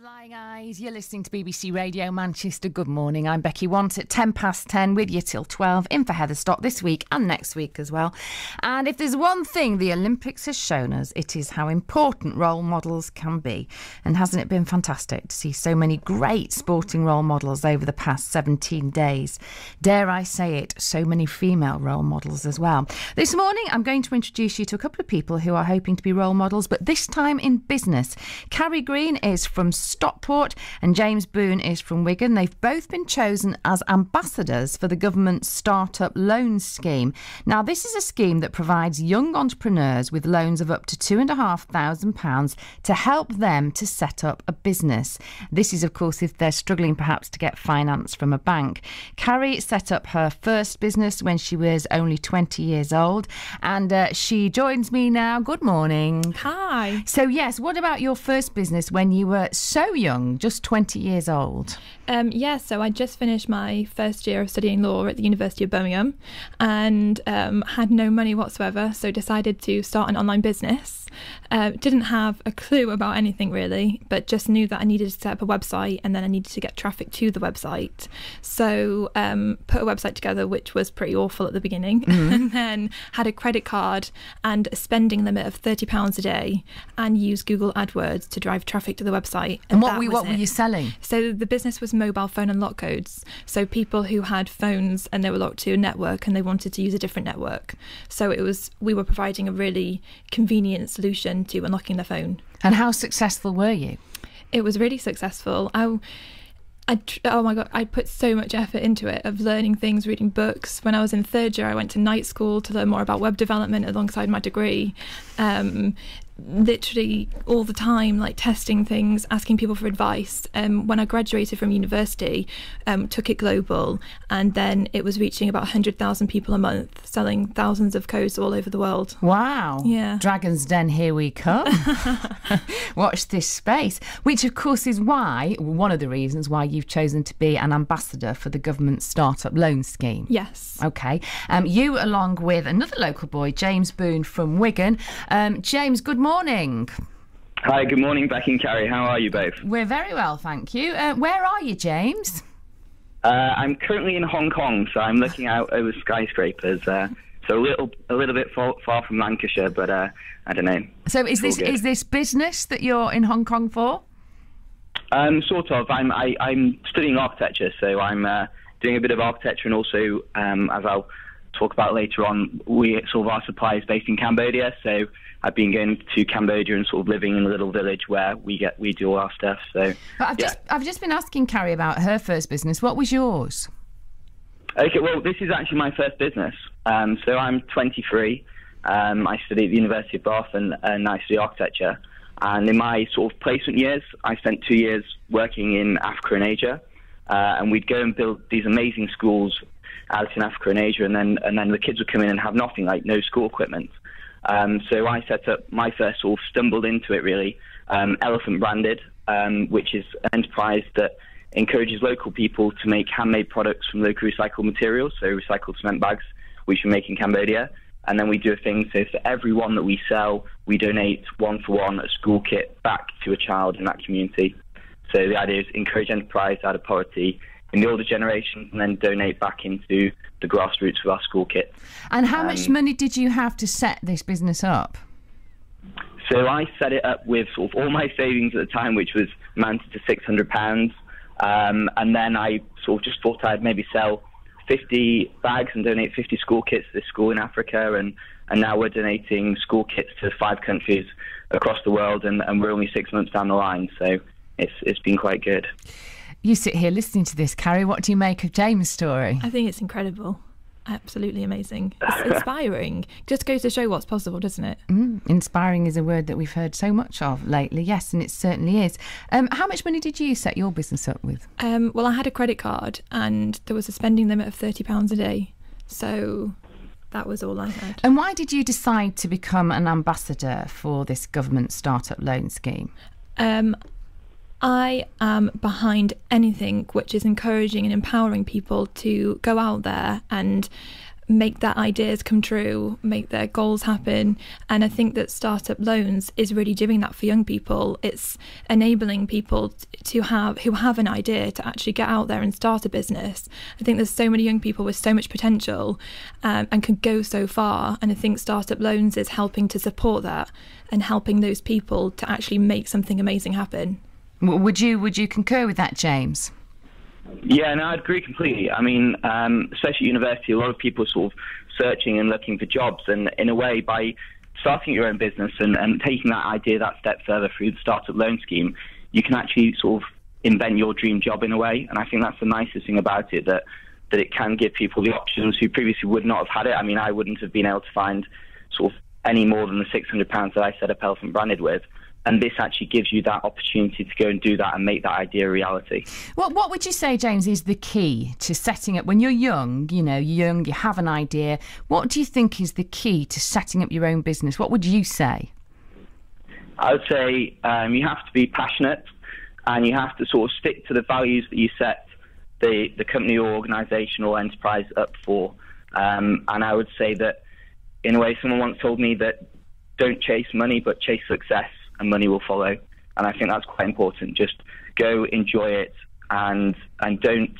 Lying Eyes, you're listening to BBC Radio Manchester. Good morning, I'm Becky Want at 10 with you till 12, in for Heather Stock this week and next week as well. And if there's one thing the Olympics has shown us, it is how important role models can be. And hasn't it been fantastic to see so many great sporting role models over the past 17 days? Dare I say it, so many female role models as well. This morning I'm going to introduce you to a couple of people who are hoping to be role models, but this time in business. Carrie Green is from Stockport and James Boone is from Wigan. They've both been chosen as ambassadors for the government's Startup Loan Scheme. Now, this is a scheme that provides young entrepreneurs with loans of up to £2,500 to help them to set up a business. This is, of course, if they're struggling perhaps to get finance from a bank. Carrie set up her first business when she was only 20 years old, and she joins me now. Good morning. Hi. So, yes, what about your first business when you were so young, just 20 years old? So I just finished my first year of studying law at the University of Birmingham and had no money whatsoever, so decided to start an online business. Didn't have a clue about anything really, but just knew that I needed to set up a website and then I needed to get traffic to the website. So put a website together, which was pretty awful at the beginning, and then had a credit card and a spending limit of £30 a day and used Google AdWords to drive traffic to the website. And what were you selling? So the business was mobile phone unlock codes. So people who had phones and they were locked to a network and they wanted to use a different network. So we were providing a really convenient solution to unlocking their phone. And how successful were you? It was really successful. Oh my God, I put so much effort into it, of learning things, reading books. When I was in third year, I went to night school to learn more about web development alongside my degree. Literally all the time, like testing things, asking people for advice. When I graduated from university, took it global, and then it was reaching about 100,000 people a month, selling thousands of codes all over the world. Wow. Yeah. Dragon's Den, here we come. Watch this space. Which, of course, is one of the reasons why you've chosen to be an ambassador for the government's Startup Loan Scheme. Yes. Okay. You, along with another local boy, James Boone from Wigan. James, good morning. Hi, good morning, Becky and Carrie. How are you both? We're very well, thank you. Where are you, James? I'm currently in Hong Kong, so I'm looking out over skyscrapers. So a little bit far from Lancashire, but I don't know. So is this business that you're in Hong Kong for? Sort of. I'm studying architecture, so I'm doing a bit of architecture, and also, as I'll talk about later on, our supply is based in Cambodia, so I've been going to Cambodia and sort of living in a little village where we do all our stuff. So, but I've just been asking Carrie about her first business. What was yours? Okay, well, this is actually my first business. So I'm 23. I study at the University of Bath and I study architecture. And in my sort of placement years, I spent 2 years working in Africa and Asia. And we'd go and build these amazing schools out in Africa and Asia, and then the kids would come in and have nothing, like no school equipment. So I set up my first, sort of stumbled into it really, Elephant Branded, which is an enterprise that encourages local people to make handmade products from local recycled materials, so recycled cement bags, which we make in Cambodia. And then we do a thing, so for every one that we sell, we donate one for one a school kit back to a child in that community. So the idea is encourage enterprise out of poverty in the older generation and then donate back into the grassroots of our school kit. And how much money did you have to set this business up? So I set it up with sort of all my savings at the time, which was amounted to £600. And then I sort of just thought I'd maybe sell 50 bags and donate 50 school kits to this school in Africa. And now we're donating school kits to 5 countries across the world, and we're only 6 months down the line. So it's been quite good. You sit here listening to this, Carrie. What do you make of James' story? I think it's incredible. Absolutely amazing. It's inspiring. Just goes to show what's possible, doesn't it? Inspiring is a word that we've heard so much of lately. Yes, and it certainly is. How much money did you set your business up with? Well, I had a credit card and there was a spending limit of £30 a day. So that was all I had. And why did you decide to become an ambassador for this government startup loan scheme? I am behind anything which is encouraging and empowering people to go out there and make their ideas come true, make their goals happen. And I think that Startup Loans is really doing that for young people. It's enabling people who have an idea to actually get out there and start a business. I think there's so many young people with so much potential and could go so far. And I think Startup Loans is helping to support that and helping those people to actually make something amazing happen. Would you concur with that, James? Yeah, no, I'd agree completely. I mean, especially at university, a lot of people are sort of searching and looking for jobs, and in a way, by starting your own business and taking that idea that step further through the Startup Loan Scheme, you can actually sort of invent your dream job in a way. And I think that's the nicest thing about it, that it can give people the options who previously would not have had it. I mean, I wouldn't have been able to find sort of any more than the £600 that I set up Elephant Branded with. And this actually gives you that opportunity to go and do that and make that idea a reality. What would you say, James, is the key to setting up, when you're young, you have an idea, what do you think is the key to setting up your own business? What would you say? I would say you have to be passionate, and you have to sort of stick to the values that you set the company or organisation or enterprise up for. And I would say that, in a way, someone once told me that don't chase money, but chase success, and money will follow. And I think that's quite important. Just go enjoy it, and don't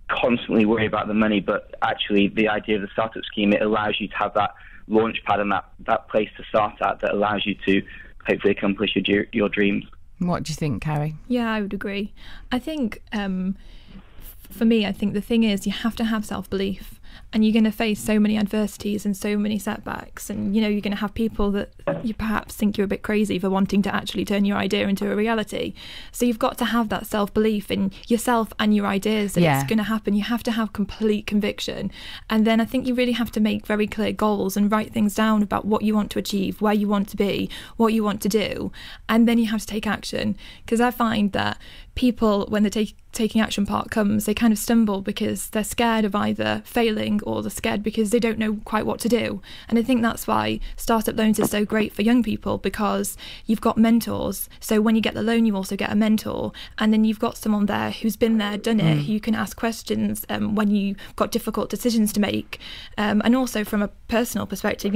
constantly worry about the money, but actually the idea of the startup scheme, it allows you to have that launch pad and that place to start at that allows you to hopefully accomplish your dreams. What do you think, Carrie? Yeah, I would agree. I think for me, I think the thing is you have to have self-belief. And you're going to face so many adversities and so many setbacks, and you're going to have people that you perhaps think you're a bit crazy for wanting to actually turn your idea into a reality. So you've got to have that self-belief in yourself and your ideas that it's going to happen. You have to have complete conviction, and then I think you really have to make very clear goals and write things down about what you want to achieve, where you want to be, what you want to do, and then you have to take action. Because I find that people, when the taking action part comes, they kind of stumble because they're scared of either failing or they're scared because they don't know quite what to do. And I think that's why Startup Loans is so great for young people, because you've got mentors. So when you get the loan, you also get a mentor, and then you've got someone there who's been there, done it, who you can ask questions when you've got difficult decisions to make. And also from a personal perspective,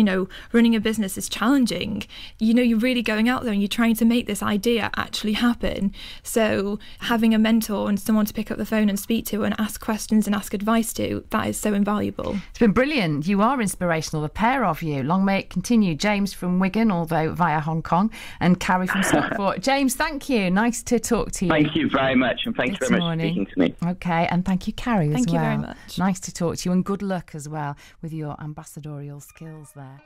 running a business is challenging. You're really going out there and you're trying to make this idea actually happen. So having a mentor and someone to pick up the phone and speak to and ask questions and ask advice to, that is so invaluable. It's been brilliant. You are inspirational, the pair of you. Long may it continue. James from Wigan, although via Hong Kong, and Carrie from Stockport. James, thank you. Nice to talk to you. Thank you very much, and thank you very much for speaking to me. Okay, and thank you, Carrie, as well. Thank you very much. Nice to talk to you, and good luck as well with your ambassadorial skills there.